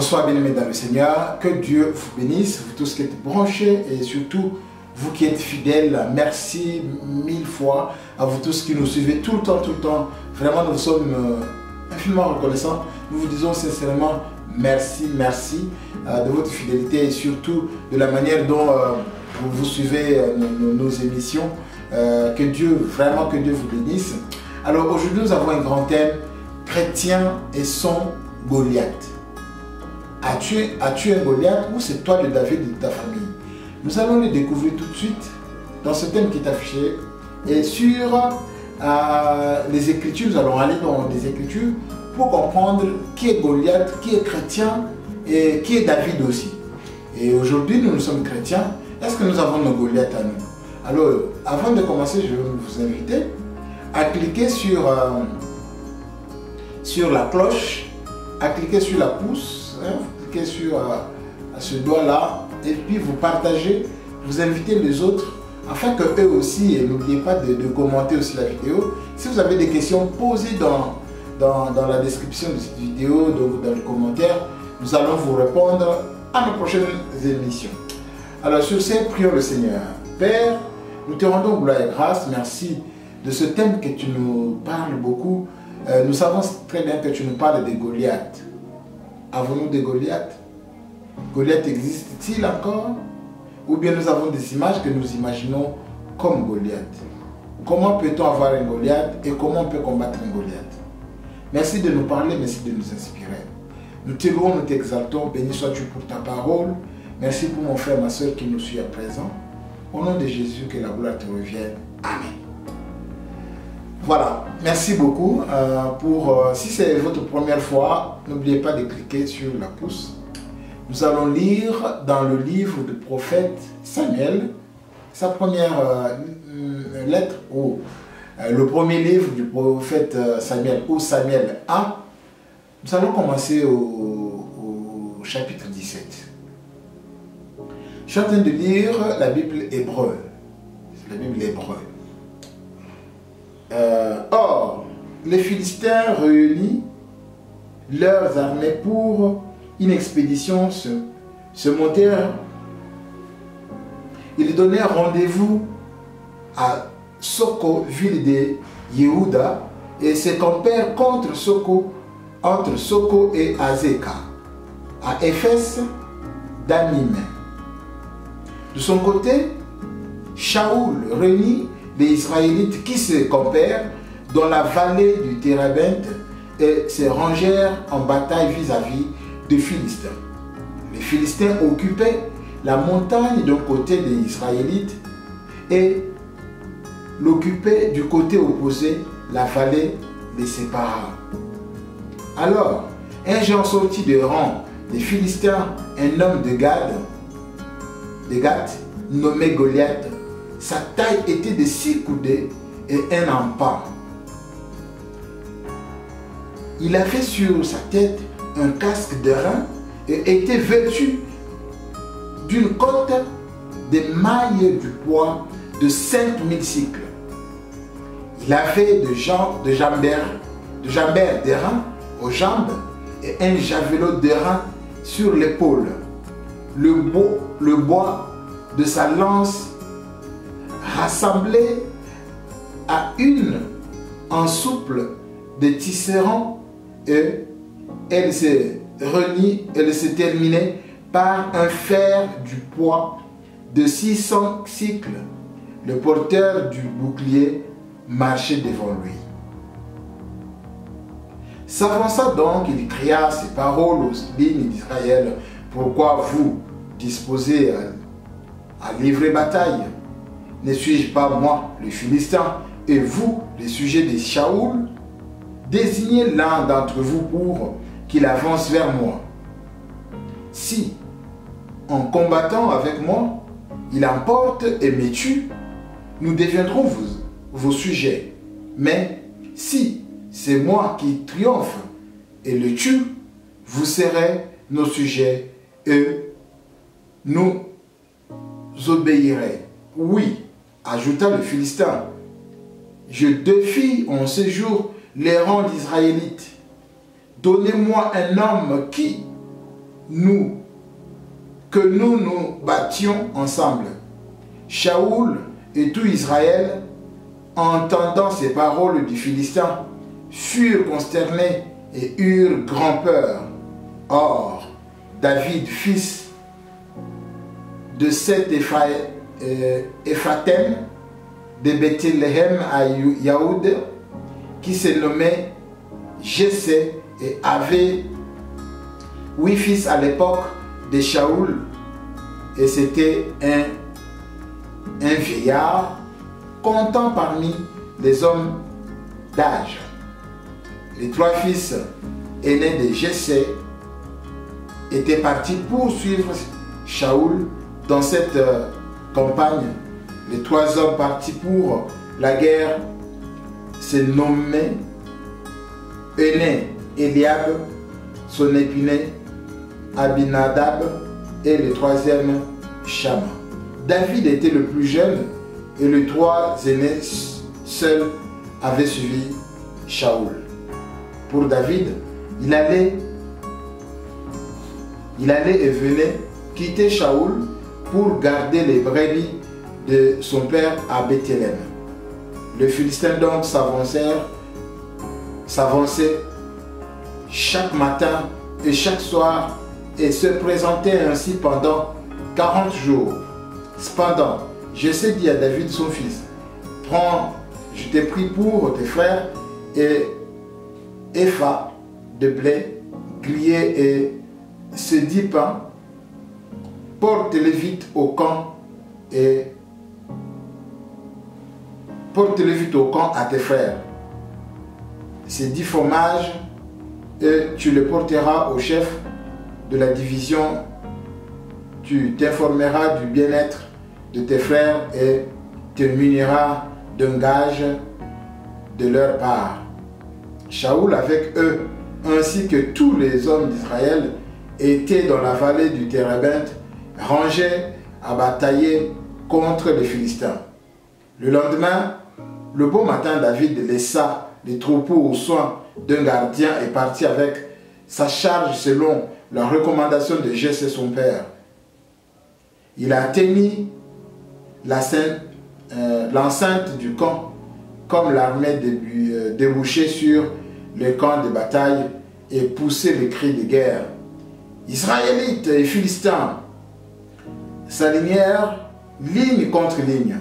Bonsoir bien-aimés dans le Seigneur, que Dieu vous bénisse, vous tous qui êtes branchés et surtout vous qui êtes fidèles. Merci mille fois à vous tous qui nous suivez tout le temps. Vraiment nous sommes infiniment reconnaissants. Nous vous disons sincèrement merci de votre fidélité et surtout de la manière dont vous suivez nos émissions. Que Dieu vous bénisse. Alors aujourd'hui nous avons un grand thème, chrétien et son Goliath. As-tu un Goliath ou c'est toi le David de ta famille? Nous allons le découvrir tout de suite dans ce thème qui est affiché. Et sur les Écritures, nous allons aller dans les Écritures pour comprendre qui est Goliath, qui est chrétien et qui est David aussi. Et aujourd'hui, nous sommes chrétiens. Est-ce que nous avons nos Goliaths à nous? Alors, avant de commencer, je vais vous inviter à cliquer sur la cloche, à cliquer sur la pouce. Vous cliquez sur ce doigt-là et puis vous partagez, vous invitez les autres afin que eux aussi, et n'oubliez pas de commenter aussi la vidéo. Si vous avez des questions, posez dans la description de cette vidéo, donc dans les commentaires, nous allons vous répondre à nos prochaines émissions. Alors sur ce, prions le Seigneur. Père, nous te rendons gloire et grâce, merci de ce thème que tu nous parles beaucoup. Nous savons très bien que tu nous parles des Goliaths. Avons-nous des Goliaths? Goliath existe-t-il encore? Ou bien nous avons des images que nous imaginons comme Goliath? Comment peut-on avoir un Goliath et comment on peut combattre un Goliath? Merci de nous parler, merci de nous inspirer. Nous te louons, nous t'exaltons, béni sois-tu pour ta parole. Merci pour mon frère, ma soeur qui nous suit à présent. Au nom de Jésus, que la gloire te revienne. Amen. Voilà, merci beaucoup. Si c'est votre première fois, n'oubliez pas de cliquer sur la pouce. Nous allons lire dans le livre du prophète Samuel, sa première lettre, ou le premier livre du prophète Samuel, ou Samuel 1. Nous allons commencer au chapitre 17. Je suis en train de lire la Bible hébreu. C'est la Bible hébreu. Or, les Philistins réunis leurs armées pour une expédition se montèrent. Ils donnèrent rendez-vous à Soko, ville de Yehuda, et se campèrent entre Soko et Azeka, à Éphès d'Anim. De son côté, Shaoul réunit les Israélites qui se campèrent dans la vallée du Térabenthe et se rangèrent en bataille vis-à-vis des Philistins. Les Philistins occupaient la montagne d'un côté des Israélites et l'occupaient du côté opposé, la vallée des Sépara. Alors, un géant sortit de rang des Philistins, un homme de Gath, nommé Goliath. Sa taille était de 6 coudées et un empan. Il avait sur sa tête un casque de rein et était vêtu d'une cotte de mailles du poids de 5000 cycles. Il avait de jambères d'airain aux jambes et un javelot d'airain sur l'épaule. Le bois de sa lance rassemblée à une en souple de tisserand et elle se terminait par un fer du poids de 600 cycles. Le porteur du bouclier marchait devant lui. S'avançant donc, il cria ces paroles aux lignes d'Israël. Pourquoi vous disposez à livrer bataille? Ne suis-je pas moi, le Philistin, et vous, les sujets de Shaoul? Désignez l'un d'entre vous pour qu'il avance vers moi. Si, en combattant avec moi, il emporte et me tue, nous deviendrons vos sujets. Mais si c'est moi qui triomphe et le tue, vous serez nos sujets et nous obéirez. Oui, ajouta le Philistin, je défie en ce jour les rangs d'Israélites. Donnez-moi un homme qui, que nous nous battions ensemble. Shaoul et tout Israël, entendant ces paroles du Philistin, furent consternés et eurent grand peur. Or, David, fils de cet Éphathème, de Bethléem à Yaoud, qui se nommait Jessé et avait 8 fils à l'époque de Shaoul, et c'était un vieillard comptant parmi les hommes d'âge. Les 3 fils aînés de Jessé étaient partis poursuivre Shaoul dans cette campagne. Les 3 hommes partis pour la guerre se nommaient Aîné, Eliab, son épiné, Abinadab et le 3e Shama. David était le plus jeune et les 3 aînés seuls avaient suivi Shaoul. Pour David, il allait et venait quitter Shaoul pour garder les brebis de son père à Bethléem. Les Philistins donc s'avançaient chaque matin et chaque soir et se présentaient ainsi pendant 40 jours. Cependant, Jessé dit à David son fils, « Prends, je t'ai pris pour tes frères et épha de blé grillé et ce 10 pains, porte-les vite au camp et porte-les vite au camp à tes frères. Ces 10 fromages, et tu les porteras au chef de la division. Tu t'informeras du bien-être de tes frères et te muniras d'un gage de leur part. » Shaoul avec eux, ainsi que tous les hommes d'Israël, étaient dans la vallée du Térébinthe, rangés à batailler contre les Philistins. Le lendemain, le beau matin, David laissa les troupeaux aux soins d'un gardien et partit avec sa charge selon la recommandation de Jessé son père. Il atteignit l'enceinte du camp comme l'armée débouchait sur le camp de bataille et poussait les cris de guerre. Israélites et Philistins s'alignèrent ligne contre ligne.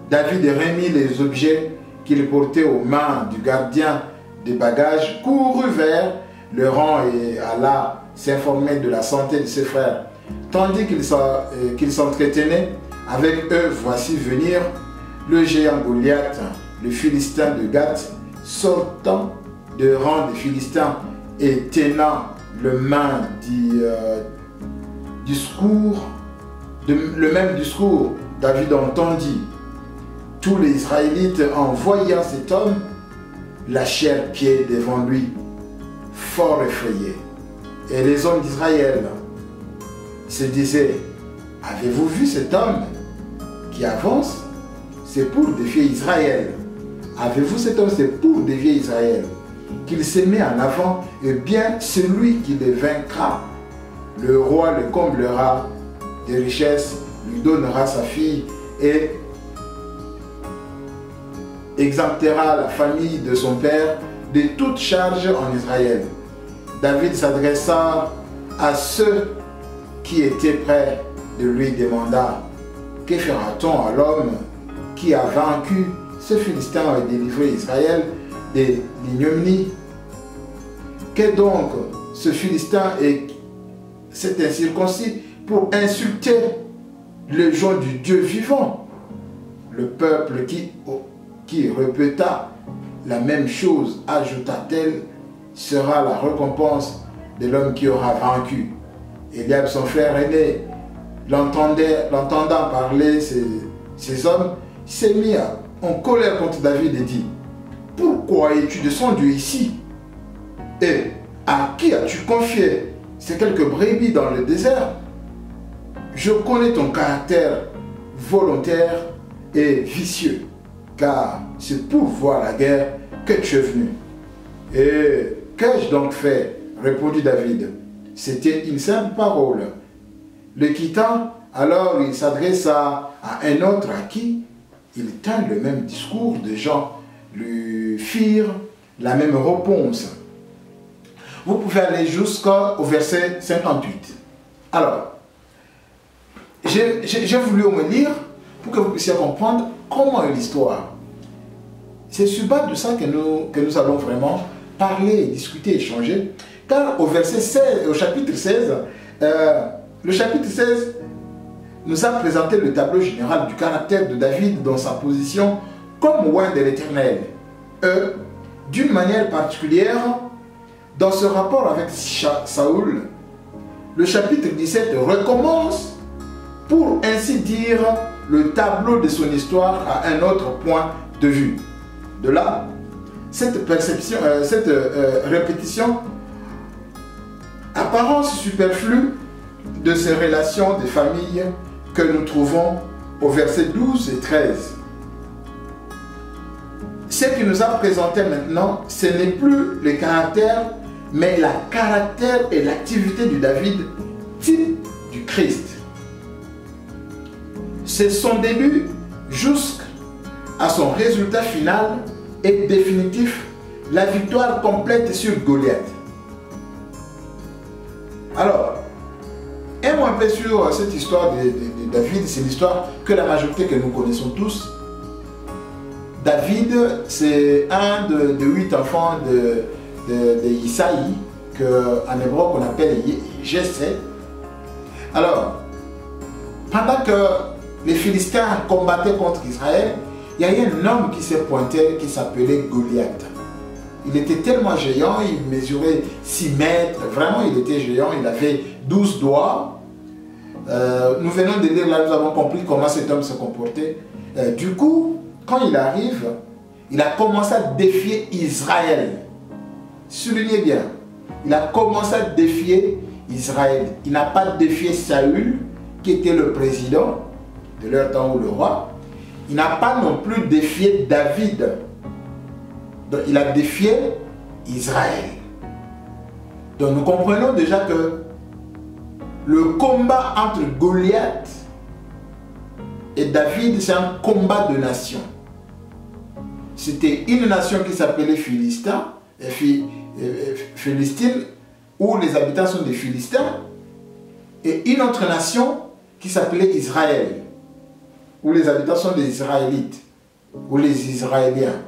David remit les objets qu'il portait aux mains du gardien des bagages, courut vers le rang et alla s'informer de la santé de ses frères. Tandis qu'il s'entretenait avec eux, voici venir le géant Goliath, le Philistin de Gath, sortant de rang des Philistins et tenant le même discours. David entendit tous les Israélites en voyant cet homme lâchèrent pied devant lui, fort effrayés. Et les hommes d'Israël se disaient, avez-vous vu cet homme qui avance? C'est pour défier Israël. Avez-vous cet homme? C'est pour défier Israël. Qu'il se met en avant, et bien celui qui le vaincra, le roi le comblera de richesses, lui donnera sa fille et exemptera la famille de son père de toute charge en Israël. David s'adressa à ceux qui étaient près de lui, demanda, que fera-t-on à l'homme qui a vaincu ce Philistin et délivré Israël de l'ignominie? Qu'est donc ce Philistin et cet incirconcis pour insulter le joint du Dieu vivant? Le peuple qui répéta la même chose, ajouta-t-elle, sera la récompense de l'homme qui aura vaincu. Eliab, son frère aîné, l'entendant parler ces hommes, s'est mis en colère contre David et dit, « Pourquoi es-tu descendu ici? Et à qui as-tu confié ces quelques brebis dans le désert? Je connais ton caractère volontaire et vicieux, car c'est pour voir la guerre que tu es venu. » « Et qu'ai-je donc fait? Répondit David. c'était une simple parole. Le quittant, alors il s'adresse à un autre à qui il tint le même discours. Des gens lui firent la même réponse. Vous pouvez aller jusqu'au verset 58. Alors, j'ai voulu me lire pour que vous puissiez comprendre comment est l'histoire. C'est sur base de ça que nous allons vraiment parler, discuter, échanger. Car au verset 16, au chapitre 16, le chapitre 16 nous a présenté le tableau général du caractère de David dans sa position comme roi de l'Éternel. D'une manière particulière, dans ce rapport avec Saoul, le chapitre 17 recommence, pour ainsi dire, le tableau de son histoire à un autre point de vue. De là, cette perception, répétition, apparence superflue de ces relations de famille que nous trouvons au verset 12 et 13. Ce qui nous a présenté maintenant, ce n'est plus le caractère, mais le caractère et l'activité du David, type du Christ. C'est son début jusqu'à son résultat final et définitif, la victoire complète sur Goliath. Alors, un mot un peu sur cette histoire de David, c'est l'histoire que la majorité que nous connaissons tous. David, c'est un de 8 enfants de Isaïe, qu'en hébreu on appelle Jessé. Alors, pendant que les Philistins combattaient contre Israël, il y a eu un homme qui s'est pointé qui s'appelait Goliath. Il était tellement géant, il mesurait 6 mètres, vraiment il était géant, il avait 12 doigts. Nous venons de lire là, nous avons compris comment cet homme se comportait. Du coup, quand il arrive, il a commencé à défier Israël. Soulignez bien, il a commencé à défier Israël. Il n'a pas défié Saül, qui était le président de leur temps ou le roi. Il n'a pas non plus défié David. Donc il a défié Israël. Donc nous comprenons déjà que le combat entre Goliath et David, c'est un combat de nations. C'était une nation qui s'appelait Philistine, où les habitants sont des Philistins, et une autre nation qui s'appelait Israël, où les habitants sont des Israélites, ou les Israéliens.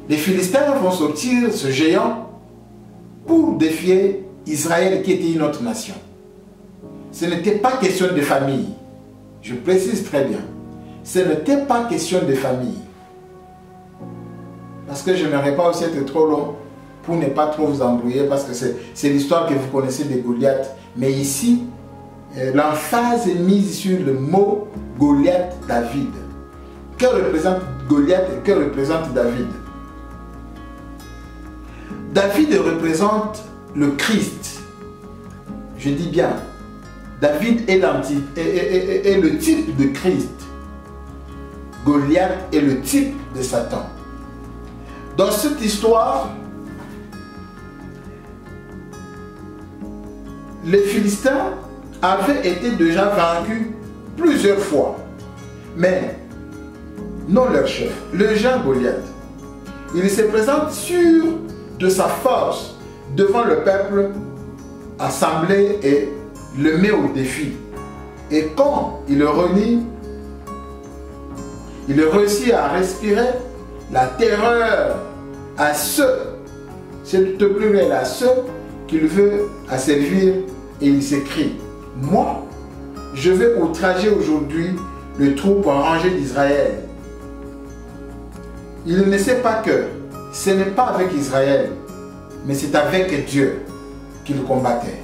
Les Philistins vont sortir ce géant pour défier Israël qui était une autre nation. Ce n'était pas question de famille. Je précise très bien. Ce n'était pas question de famille. Parce que je n'aurais pas aussi été trop long pour ne pas trop vous embrouiller, parce que c'est l'histoire que vous connaissez de Goliath. Mais ici, l'emphase est mise sur le mot Goliath-David. Que représente Goliath et que représente David? David représente le Christ. Je dis bien, David est le type de Christ. Goliath est le type de Satan. Dans cette histoire, les Philistins avaient été déjà vaincus plusieurs fois. Mais non leur chef, le géant Goliath. Il se présente sûr de sa force devant le peuple assemblé et le met au défi. Et quand il le renie, il réussit à respirer la terreur à ceux, c'est le pluriel, à ceux qu'il veut asservir, et il s'écrie: moi, je vais outrager aujourd'hui le troupe rangé d'Israël. Il ne sait pas que ce n'est pas avec Israël, mais c'est avec Dieu qu'il combattait.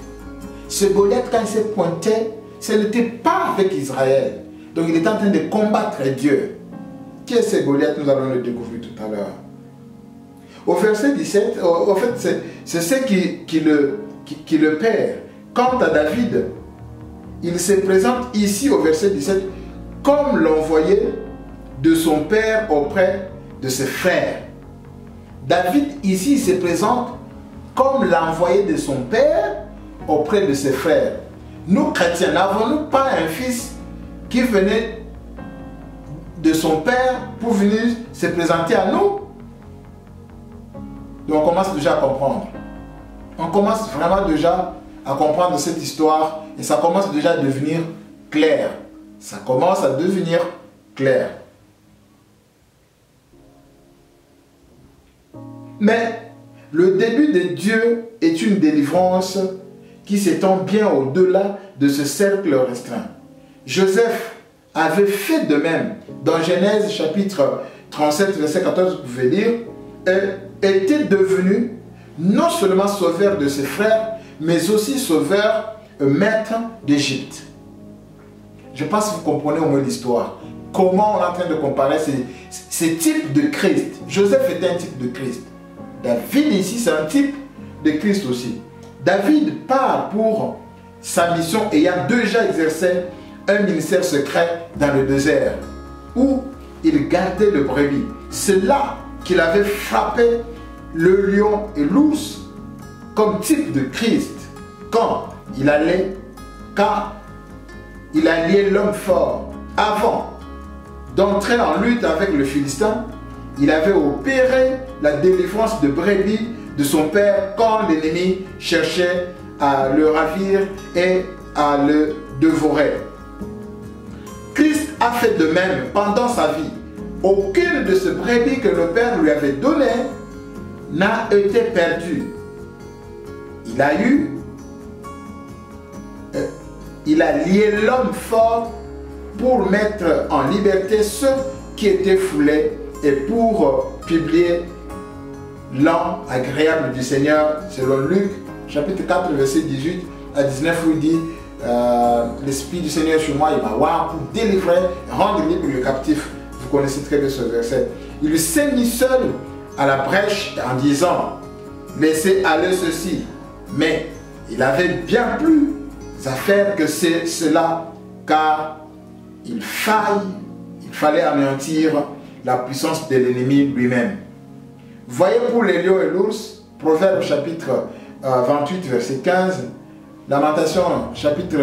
Ce Goliath, quand il s'est pointé, ce n'était pas avec Israël. Donc il était en train de combattre Dieu. Qui est ce Goliath? Nous allons le découvrir tout à l'heure. Au verset 17, en fait, c'est ce qui le perd. Quant à David, il se présente ici au verset 17 comme l'envoyé de son père auprès de ses frères. David ici se présente comme l'envoyé de son père auprès de ses frères. Nous, chrétiens, n'avons-nous pas un fils qui venait de son père pour venir se présenter à nous? Donc on commence déjà à comprendre. On commence vraiment déjà à comprendre cette histoire et ça commence déjà à devenir clair. Ça commence à devenir clair. Mais le début de Dieu est une délivrance qui s'étend bien au-delà de ce cercle restreint. Joseph avait fait de même. Dans Genèse chapitre 37, verset 14, vous pouvez lire, était devenu non seulement sauveur de ses frères, mais aussi sauveur, maître d'Égypte. Je pense que vous comprenez au moins l'histoire. Comment on est en train de comparer ces types de Christ. Joseph était un type de Christ. David ici, c'est un type de Christ aussi. David part pour sa mission ayant déjà exercé un ministère secret dans le désert où il gardait le brebis. C'est là qu'il avait frappé le lion et l'ours comme type de Christ quand il alliait l'homme fort. Avant d'entrer en lutte avec le Philistin, il avait opéré la délivrance de brebis de son père quand l'ennemi cherchait à le ravir et à le dévorer. Christ a fait de même pendant sa vie. Aucune de ces brebis que le Père lui avait donné n'a été perdue. Il a lié l'homme fort pour mettre en liberté ceux qui étaient foulés et pour publier l'an agréable du Seigneur, selon Luc, chapitre 4, verset 18 à 19, où il dit l'Esprit du Seigneur sur moi, il m'a oint pour délivrer et rendre libre le captif. Vous connaissez très bien ce verset. Il s'est mis seul à la brèche en disant, laissez aller ceci. Mais il avait bien plus à faire que cela, car il fallait anéantir la puissance de l'ennemi lui-même. Voyez pour les lions et l'ours, Proverbe chapitre 28, verset 15, Lamentation chapitre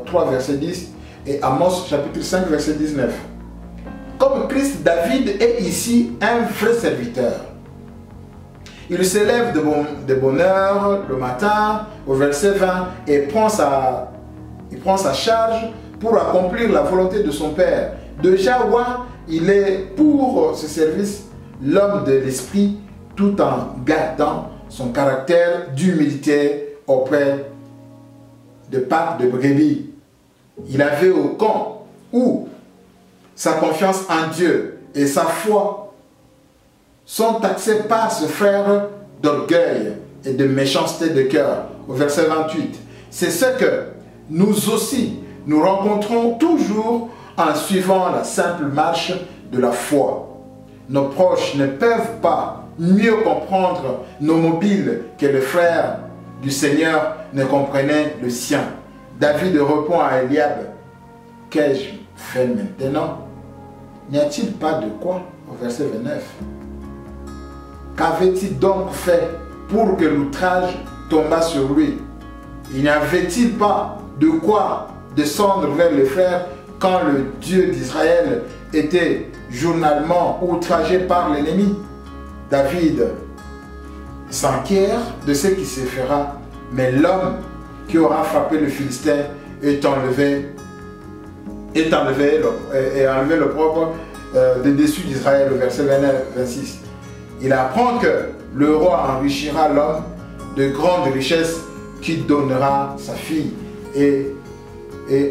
3, verset 10 et Amos chapitre 5, verset 19. Comme Christ, David est ici un vrai serviteur. Il se lève de bonne heure le matin au verset 20 et prend sa charge pour accomplir la volonté de son Père. Déjà, il est pour ce service l'homme de l'esprit tout en gardant son caractère d'humilité auprès de Pâques de brebis. Il avait au camp où sa confiance en Dieu et sa foi sont taxés par ce frère d'orgueil et de méchanceté de cœur. Au verset 28, c'est ce que nous aussi, nous rencontrons toujours en suivant la simple marche de la foi. Nos proches ne peuvent pas mieux comprendre nos mobiles que le frère du Seigneur ne comprenait le sien. David répond à Eliab, « Qu'ai-je fait maintenant? N'y a-t-il pas de quoi ?» Au verset 29. Qu'avait-il donc fait pour que l'outrage tombât sur lui? Il n'y avait-il pas de quoi descendre vers les frères quand le Dieu d'Israël était journalement outragé par l'ennemi? David s'inquiète de ce qui se fera, mais l'homme qui aura frappé le Philistin est enlevé l'opprobre de dessus d'Israël, au verset 29-26. Il apprend que le roi enrichira l'homme de grandes richesses qui donnera sa fille et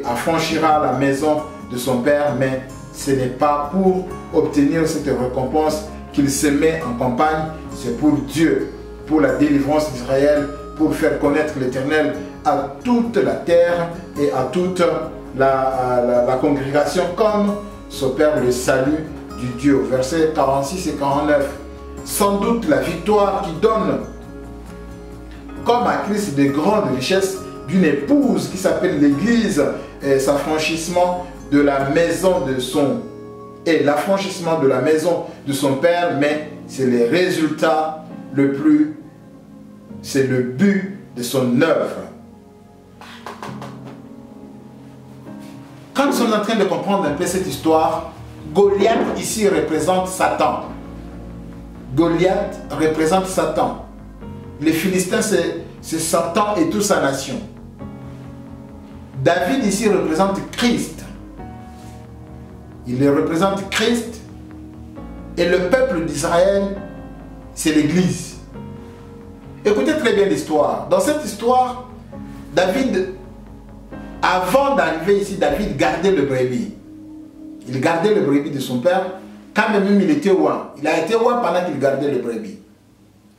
affranchira la maison de son père, mais ce n'est pas pour obtenir cette récompense qu'il se met en campagne, c'est pour Dieu, pour la délivrance d'Israël, pour faire connaître l'Éternel à toute la terre et à toute la congrégation, comme s'opère le salut du Dieu. Versets 46 et 49. Sans doute la victoire qui donne, comme à Christ, de grandes richesses d'une épouse qui s'appelle l'Église, et l'affranchissement de la maison de son Père, mais c'est le résultat le plus c'est le but de son œuvre. Quand nous sommes en train de comprendre un peu cette histoire, Goliath ici représente Satan. Goliath représente Satan. Les Philistins, c'est Satan et toute sa nation. David ici représente Christ. Il représente Christ. Et le peuple d'Israël, c'est l'Église. Écoutez très bien l'histoire. Dans cette histoire, David, avant d'arriver ici, David gardait le brebis. Il gardait le brebis de son père. Quand même il était roi. Il a été roi pendant qu'il gardait le brebis.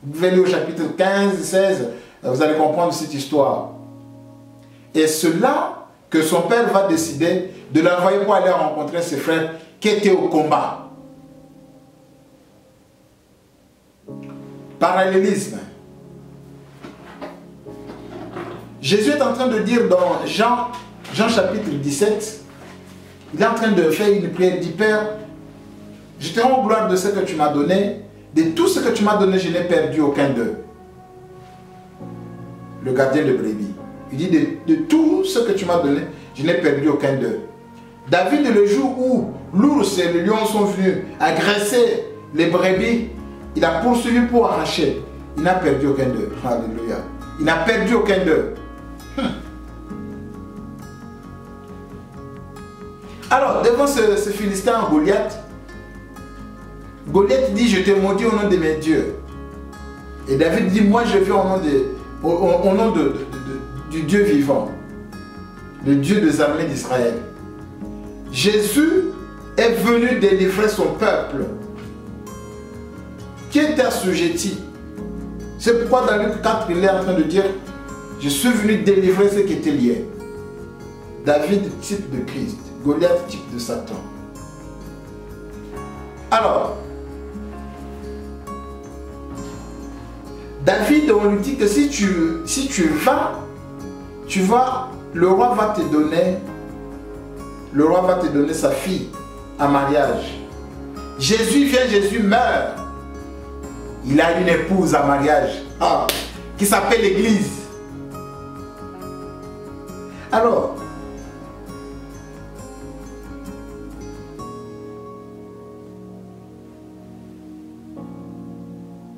Vous pouvez lire au chapitre 15, 16, vous allez comprendre cette histoire. Et c'est là que son père va décider de l'envoyer pour aller rencontrer ses frères qui étaient au combat. Parallélisme. Jésus est en train de dire dans Jean chapitre 17, il est en train de faire une prière, il dit, Père, je te rends gloire de ce que tu m'as donné, de tout ce que tu m'as donné, je n'ai perdu aucun d'eux. Le gardien de brebis. Il dit, de tout ce que tu m'as donné, je n'ai perdu aucun d'eux. David, le jour où l'ours et le lion sont venus agresser les brebis, il a poursuivi pour arracher. Il n'a perdu aucun d'eux. Alléluia. Il n'a perdu aucun d'eux. Alors, devant ce Philistin Goliath, Goliath dit, je te maudis au nom de mes dieux. Et David dit, moi je vais au nom du Dieu vivant, le Dieu des armées d'Israël. Jésus est venu délivrer son peuple qui était assujetti. C'est pourquoi dans Luc 4, il est en train de dire, je suis venu délivrer ceux qui étaient liés. David, type de Christ. Goliath, type de Satan. Alors, David, on lui dit que si tu vas, le roi va te donner sa fille en mariage. Jésus vient, Jésus meurt. Il a une épouse en mariage qui s'appelle l'Église. Alors,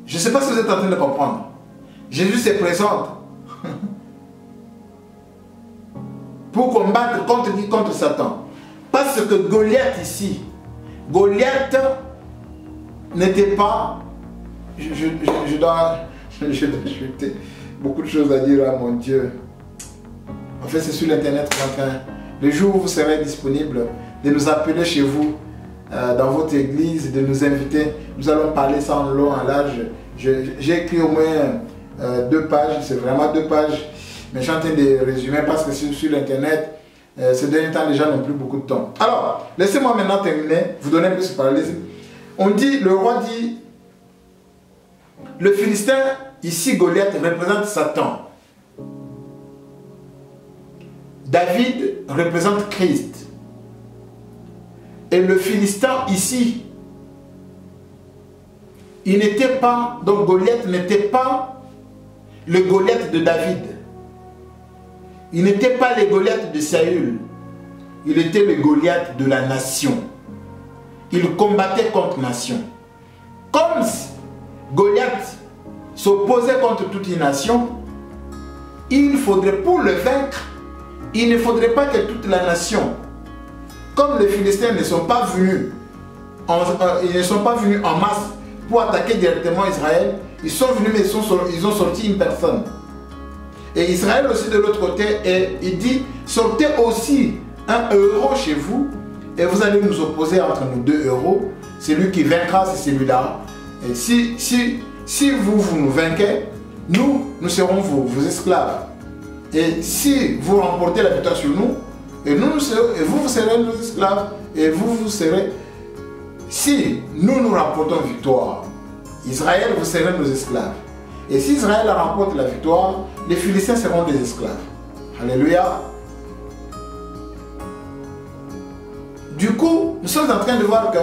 je ne sais pas si vous êtes en train de comprendre. Jésus se présente pour combattre contre qui? Contre Satan. Parce que Goliath ici, Goliath n'était pas... Je dois ajouter beaucoup de choses à dire à mon Dieu. En fait, c'est sur l'internet. Le jour où vous serez disponible, de nous appeler chez vous, dans votre église, de nous inviter. Nous allons parler ça en long, en large. J'ai écrit au moins 2 pages, c'est vraiment 2 pages, mais je suis en train de résumer parce que sur l'internet, ces derniers temps, les gens n'ont plus beaucoup de temps. Alors, laissez-moi maintenant terminer, vous donner un peu ce parallélisme. On dit, le roi dit, le Philistin, ici Goliath, représente Satan. David représente Christ. Et le Philistin ici, il n'était pas, donc Goliath n'était pas le Goliath de David. Il n'était pas le Goliath de Saül. Il était le Goliath de la nation. Il combattait contre nation. Comme Goliath s'opposait contre toute une nation, il faudrait, pour le vaincre, il ne faudrait pas que toute la nation, comme les Philistins ne sont pas venus en masse pour attaquer directement Israël, ils sont venus mais ils ont sorti une personne. Et Israël aussi de l'autre côté, et il dit, sortez aussi un héros chez vous et vous allez nous opposer entre nous 2 héros. Celui qui vaincra, c'est celui-là. Et si vous nous vainquez, nous serons vos esclaves. Et si vous remportez la victoire sur nous, et vous serez nos esclaves, et vous serez... Si nous remportons victoire, Israël, vous serez nos esclaves. Et si Israël remporte la victoire, les Philistins seront des esclaves. Alléluia. Du coup, nous sommes en train de voir que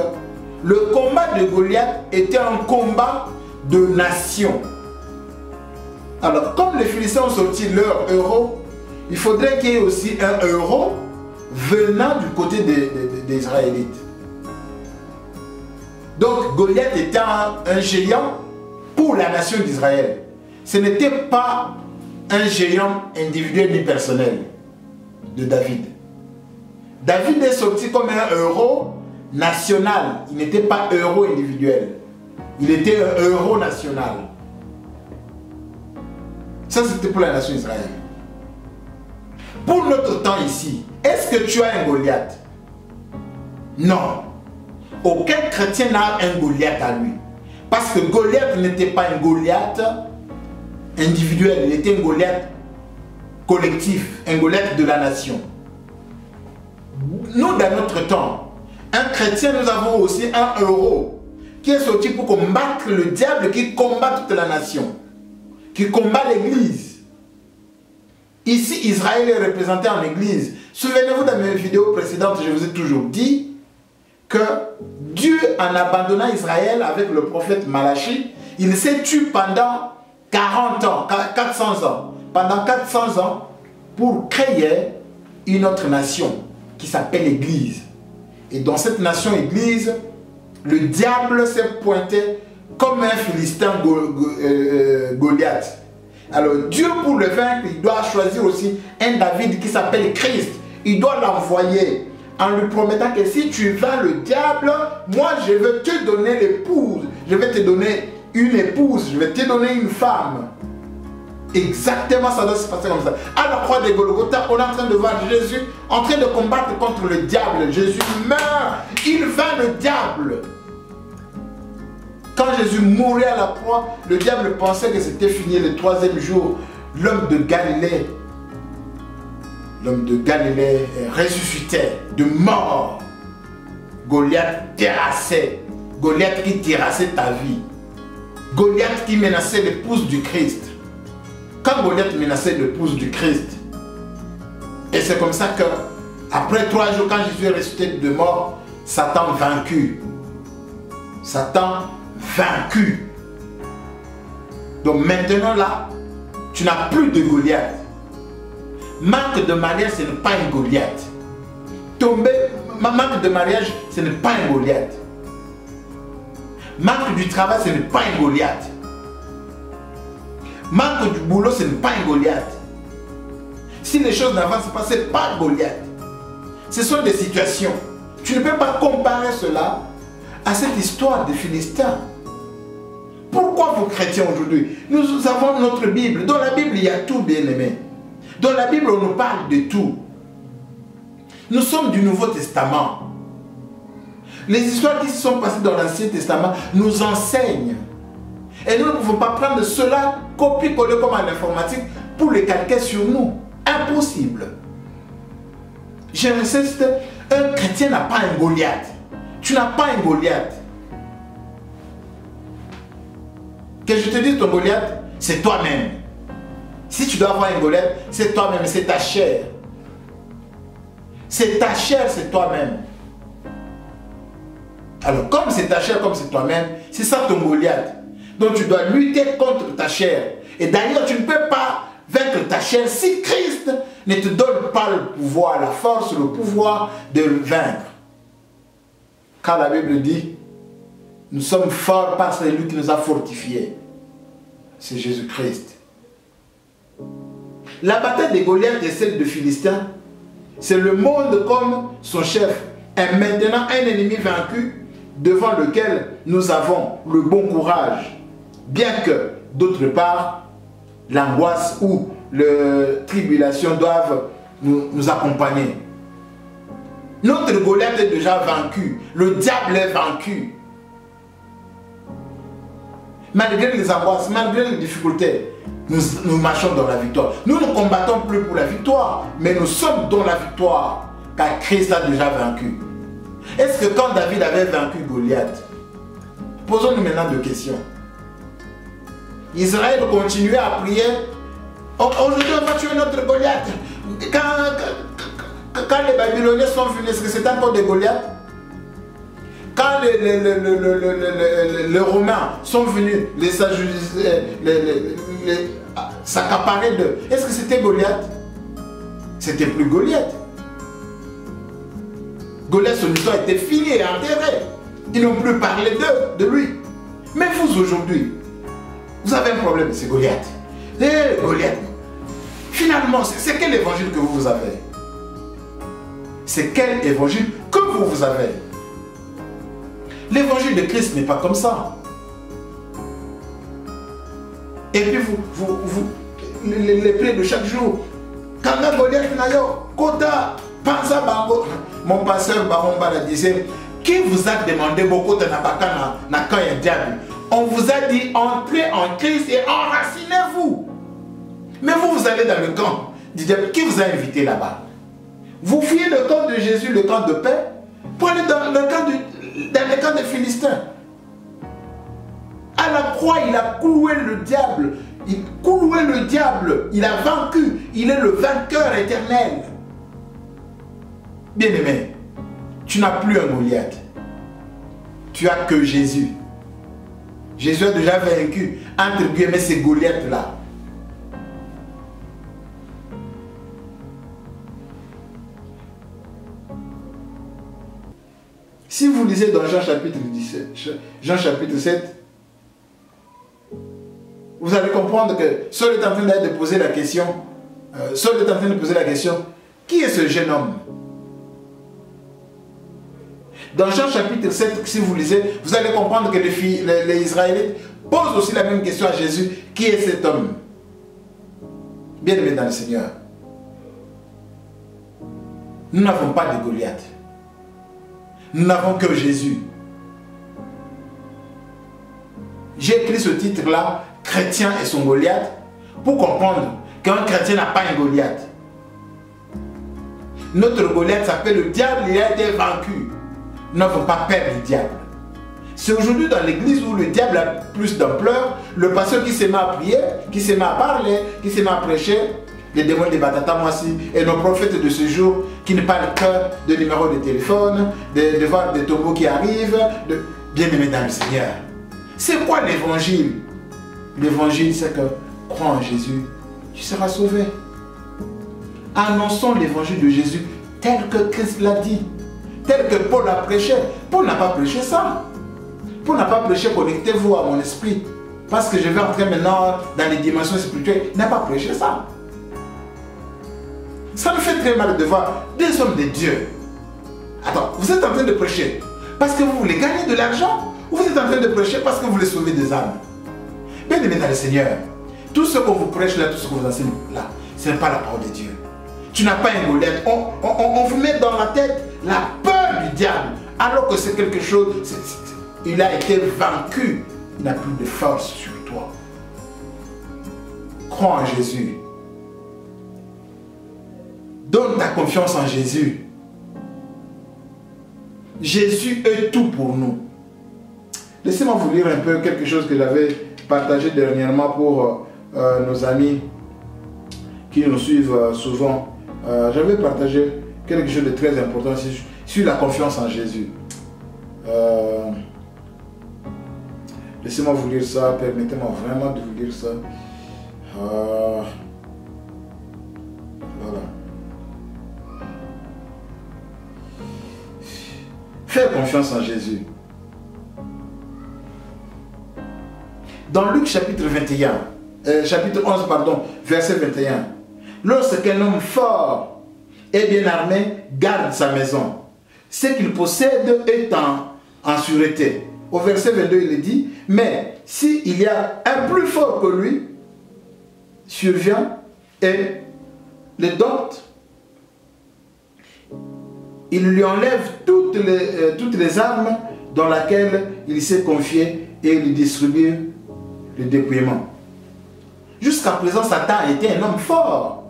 le combat de Goliath était un combat de nation. Alors, comme les Philistins ont sorti leur héros, il faudrait qu'il y ait aussi un héros venant du côté des Israélites. Donc, Goliath était un géant pour la nation d'Israël. Ce n'était pas un géant individuel ni personnel de David. David est sorti comme un héros national. Il n'était pas héros individuel. Il était un héros national. Ça, c'était pour la nation d'Israël. Pour notre temps ici, est-ce que tu as un Goliath? Non. Aucun chrétien n'a un Goliath à lui. Parce que Goliath n'était pas un Goliath individuel, il était un Goliath collectif, un Goliath de la nation. Nous, dans notre temps, un chrétien, nous avons aussi un héros qui est sorti pour combattre le diable qui combat toute la nation, qui combat l'église. Ici, Israël est représenté en église. Souvenez-vous, dans mes vidéos précédentes, je vous ai toujours dit que Dieu, en abandonnant Israël avec le prophète Malachi, il s'est tué pendant 40 ans, 400 ans. Pendant 400 ans, pour créer une autre nation qui s'appelle l'Église. Et dans cette nation Église, le diable s'est pointé comme un Philistin Goliath. Alors Dieu, pour le vaincre, il doit choisir aussi un David qui s'appelle Christ. Il doit l'envoyer en lui promettant que si tu vaincras le diable, moi je vais te donner l'épouse. Je vais te donner une épouse, je vais te donner une femme. Exactement, ça doit se passer comme ça. À la croix de Golgotha, on est en train de voir Jésus en train de combattre contre le diable. Jésus meurt, il vainc le diable. Quand Jésus mourait à la croix, le diable pensait que c'était fini le troisième jour. L'homme de Galilée ressuscitait de mort. Goliath terrassait. Goliath qui terrassait ta vie. Goliath qui menaçait l'épouse du Christ. Quand Goliath menaçait l'épouse du Christ, et c'est comme ça que, après 3 jours, quand Jésus est ressuscité de mort, Satan vaincu. Satan vaincu. Donc maintenant là, tu n'as plus de Goliath. Manque de mariage, ce n'est pas un Goliath. Manque de mariage, ce n'est pas un Goliath. Manque du travail, ce n'est pas un Goliath. Manque du boulot, ce n'est pas un Goliath. Si les choses n'avancent pas, ce n'est pas un Goliath. Ce sont des situations. Tu ne peux pas comparer cela à cette histoire des Philistins. Pourquoi vous chrétiens aujourd'hui? Nous avons notre Bible. Dans la Bible, il y a tout, bien aimé. Dans la Bible, on nous parle de tout. Nous sommes du Nouveau Testament. Les histoires qui se sont passées dans l'Ancien Testament nous enseignent. Et nous ne pouvons pas prendre cela, copier-coller comme en informatique, pour le calquer sur nous. Impossible. J'insiste, un chrétien n'a pas un Goliath. Tu n'as pas un Goliath. Que je te dise ton Goliath, c'est toi-même. Si tu dois avoir un Goliath, c'est toi-même, c'est ta chair. C'est ta chair, c'est toi-même. Alors, comme c'est ta chair, comme c'est toi-même, c'est ça ton Goliath. Donc, tu dois lutter contre ta chair. Et d'ailleurs, tu ne peux pas vaincre ta chair si Christ ne te donne pas le pouvoir, la force, le pouvoir de le vaincre. Car la Bible dit, nous sommes forts parce que c'est lui qui nous a fortifiés. C'est Jésus-Christ. La bataille de Goliath et celle de Philistin, c'est le monde comme son chef est maintenant un ennemi vaincu devant lequel nous avons le bon courage. Bien que, d'autre part, l'angoisse ou la tribulation doivent nous accompagner. Notre Goliath est déjà vaincu. Le diable est vaincu. Malgré les angoisses, malgré les difficultés, nous marchons dans la victoire. Nous ne combattons plus pour la victoire, mais nous sommes dans la victoire, car Christ a déjà vaincu. Est-ce que quand David avait vaincu Goliath, posons-nous maintenant deux questions. Israël continuait à prier. Aujourd'hui, on va tuer notre Goliath. Quand les Babyloniens sont venus, est-ce que c'était encore des Goliaths? Quand les Romains sont venus, s'accaparer d'eux. Est-ce que c'était Goliath? C'était plus Goliath. Goliath, son histoire était finie et enterrée. Ils n'ont plus parlé d'eux, de lui. Mais vous aujourd'hui, vous avez un problème, c'est Goliath. Eh, Goliath. Finalement, c'est quel évangile que vous avez? C'est quel évangile que vous avez? L'évangile de Christ n'est pas comme ça. Et puis les plaies de chaque jour. Quand Goliath n'a pas Kota, Panza Bango, mon pasteur Baron Bala disait, qui vous a demandé beaucoup de Nabaka na quand il y a diable? On vous a dit, entrez en Christ et enracinez-vous. Mais vous allez dans le camp du diable. Qui vous a invité là-bas? Vous fuyez le camp de Jésus, le camp de paix, pour aller dans le camp des Philistins. À la croix, il a cloué le diable. Il cloué le diable. Il a vaincu. Il est le vainqueur éternel. Bien-aimé, tu n'as plus un Goliath. Tu as que Jésus. Jésus a déjà vaincu, entre guillemets, ces Goliaths-là. Si vous lisez dans Jean chapitre 17, Jean chapitre 7, vous allez comprendre que Saul est en train de poser la question, qui est ce jeune homme? Dans Jean chapitre 7, si vous lisez, vous allez comprendre que les Israélites posent aussi la même question à Jésus. Qui est cet homme? Bien-aimé dans le Seigneur, nous n'avons pas de Goliath. Nous n'avons que Jésus. J'ai écrit ce titre-là, Chrétien et son Goliath, pour comprendre qu'un chrétien n'a pas un Goliath. Notre Goliath s'appelle le diable, il a été vaincu. Nous n'avons pas peur du diable. C'est aujourd'hui dans l'église où le diable a plus d'ampleur, le pasteur qui se met à prier, qui se met à parler, qui se met à prêcher, les démons de Batata Moissi et nos prophètes de ce jour qui ne parlent que de numéros de téléphone, de voir des tombeaux qui arrivent, de bien-aimés dans le Seigneur. C'est quoi l'évangile? L'évangile, c'est que crois en Jésus, tu seras sauvé. Annonçons l'évangile de Jésus tel que Christ l'a dit, tel que Paul a prêché. Paul n'a pas prêché ça. Paul n'a pas prêché connectez-vous à mon esprit parce que je vais entrer maintenant dans les dimensions spirituelles. Il n'a pas prêché ça. Ça me fait très mal de voir des hommes de Dieu. Attends, vous êtes en train de prêcher parce que vous voulez gagner de l'argent ou vous êtes en train de prêcher parce que vous voulez sauver des âmes? Bien aimé dans le Seigneur, tout ce qu'on vous prêche là, tout ce qu'on vous enseigne là, ce n'est pas la parole de Dieu. Tu n'as pas un Goliath. On vous met dans la tête la peur du diable alors que c'est quelque chose, il a été vaincu. Il n'a plus de force sur toi. Crois en Jésus. Donne ta confiance en Jésus. Jésus est tout pour nous. Laissez-moi vous lire un peu quelque chose que j'avais partagé dernièrement pour nos amis qui nous suivent souvent. J'avais partagé quelque chose de très important sur la confiance en Jésus. Laissez-moi vous lire ça. Permettez-moi vraiment de vous lire ça. Voilà. Fais confiance en Jésus. Dans Luc chapitre 21, chapitre 11, pardon, verset 21. Lorsqu'un homme fort et bien armé garde sa maison, ce qu'il possède est en sûreté. Au verset 22, il est dit, mais s'il y a un plus fort que lui, survient et le dompte, il lui enlève toutes les armes dans lesquelles il s'est confié et il distribue le dépouillement. Jusqu'à présent, Satan était un homme fort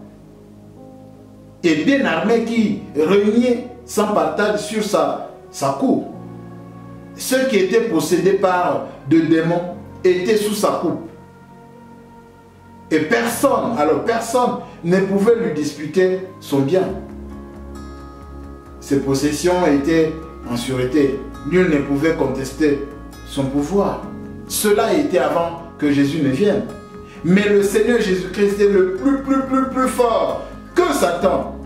et bien armé qui régnait sans partage sur sa cour. Ceux qui étaient possédés par des démons étaient sous sa coupe. Et personne ne pouvait lui disputer son bien. Ses possessions étaient en sûreté. Nul ne pouvait contester son pouvoir. Cela était avant que Jésus ne vienne. Mais le Seigneur Jésus-Christ est le plus fort que Satan.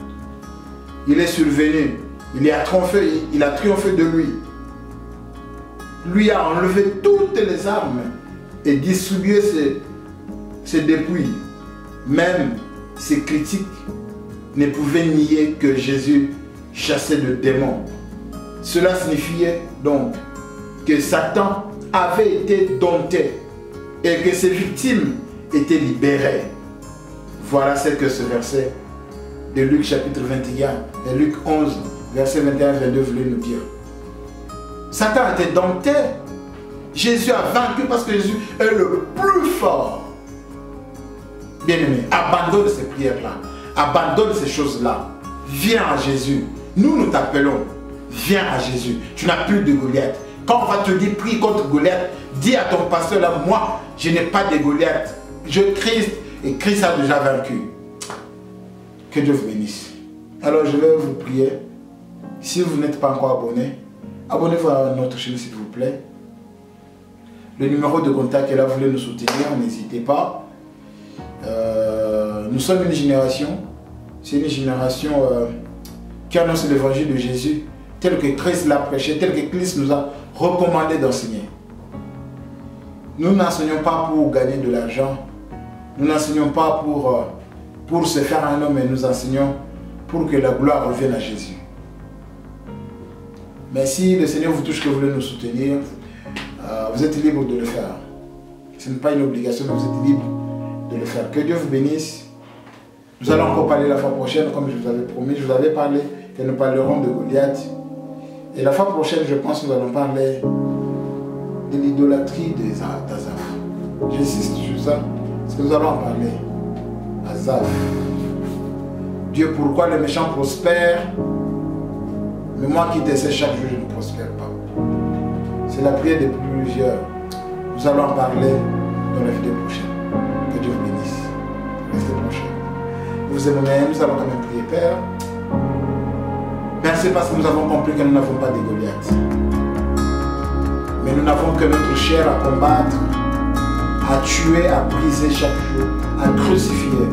Il est survenu. Il a triomphé de lui. Lui a enlevé toutes les armes et distribué ses dépouilles. Même ses critiques ne pouvaient nier que Jésus chassait le démon. Cela signifiait donc que Satan avait été dompté et que ses victimes étaient libérées. Voilà ce que ce verset de Luc chapitre 21 et Luc 11, verset 21-22 voulait nous dire. Satan a été dompté. Jésus a vaincu parce que Jésus est le plus fort. Bien-aimé, abandonne ces prières-là. Abandonne ces choses-là. Viens à Jésus. Nous t'appelons. Viens à Jésus. Tu n'as plus de Goliath. Quand on va te dire prie contre Goliath, dis à ton pasteur là, moi, je n'ai pas de Goliath. Je Christ et Christ a déjà vaincu. Que Dieu vous bénisse. Alors je vais vous prier. Si vous n'êtes pas encore abonné, abonnez-vous à notre chaîne s'il vous plaît. Le numéro de contact est là, vous voulez nous soutenir, n'hésitez pas. Nous sommes une génération, c'est une génération qui annonce l'évangile de Jésus tel que Christ l'a prêché, tel que Christ nous a recommandé d'enseigner. Nous n'enseignons pas pour gagner de l'argent, nous n'enseignons pas pour se faire un homme, mais nous enseignons pour que la gloire revienne à Jésus. Mais si le Seigneur vous touche, que vous voulez nous soutenir, vous êtes libre de le faire. Ce n'est pas une obligation, mais vous êtes libre de le faire. Que Dieu vous bénisse. Nous allons encore parler la fois prochaine, comme je vous avais promis. Je vous avais parlé que nous parlerons de Goliath. Et la fois prochaine, je pense que nous allons parler de l'idolâtrie d'Azaph. J'insiste sur ça, parce que nous allons en parler. Azaph. Dieu, pourquoi les méchants prospèrent, mais moi qui t'essaie chaque jour, je ne prospère pas. C'est la prière de plusieurs. Nous allons en parler dans la vidéo prochaine. Que Dieu vous bénisse. Restez prochains. Vous aimez, nous allons quand même prier, Père. Merci parce que nous avons compris que nous n'avons pas de Goliath. Mais nous n'avons que notre chair à combattre, à tuer, à briser chaque jour, à crucifier.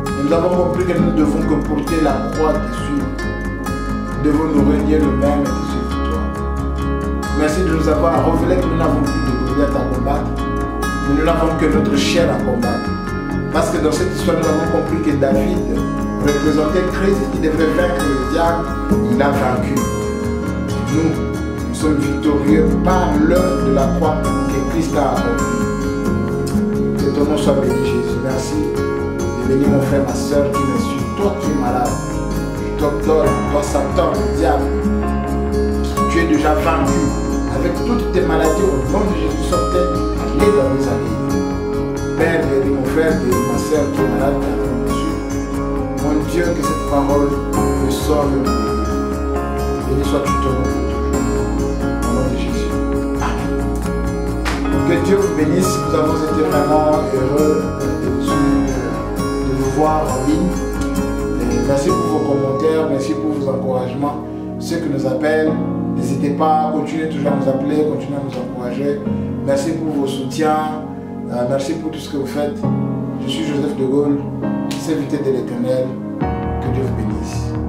Et nous avons compris que nous ne devons que porter la croix dessus. Nous devons nous renier le même et te suivre toi. Merci de nous avoir révélé que nous n'avons plus de Goliath à combattre, mais nous n'avons que notre chair à combattre. Parce que dans cette histoire, nous avons compris que David représentait Christ qui devrait vaincre le diable. Il a vaincu. Nous sommes victorieux par l'œuvre de la croix que Christ a accomplie. Que ton nom soit béni, Jésus. Merci. Et bénis mon frère, ma soeur qui me suit. Toi qui es malade, je t'ordonne, toi Satan, le diable, tu es déjà vaincu. Avec toutes tes maladies, au nom de Jésus, sortez, allez dans les allées. Père, guéris mon frère, guéris ma soeur qui est malade, qui a Dieu. Mon Dieu, que cette parole me sauve et me guérit. Béni sois-tu ton nom pour toujours. Au nom de Jésus. Amen. Que Dieu vous bénisse. Nous avons été vraiment heureux de vous voir en ligne. Et merci pour vos commentaires, merci pour vos encouragements. Ceux qui nous appellent, n'hésitez pas à continuer toujours à nous appeler, continuer à nous encourager. Merci pour vos soutiens. Merci pour tout ce que vous faites. Je suis Joseph de Gaulle, serviteur de l'Éternel. Que Dieu vous bénisse.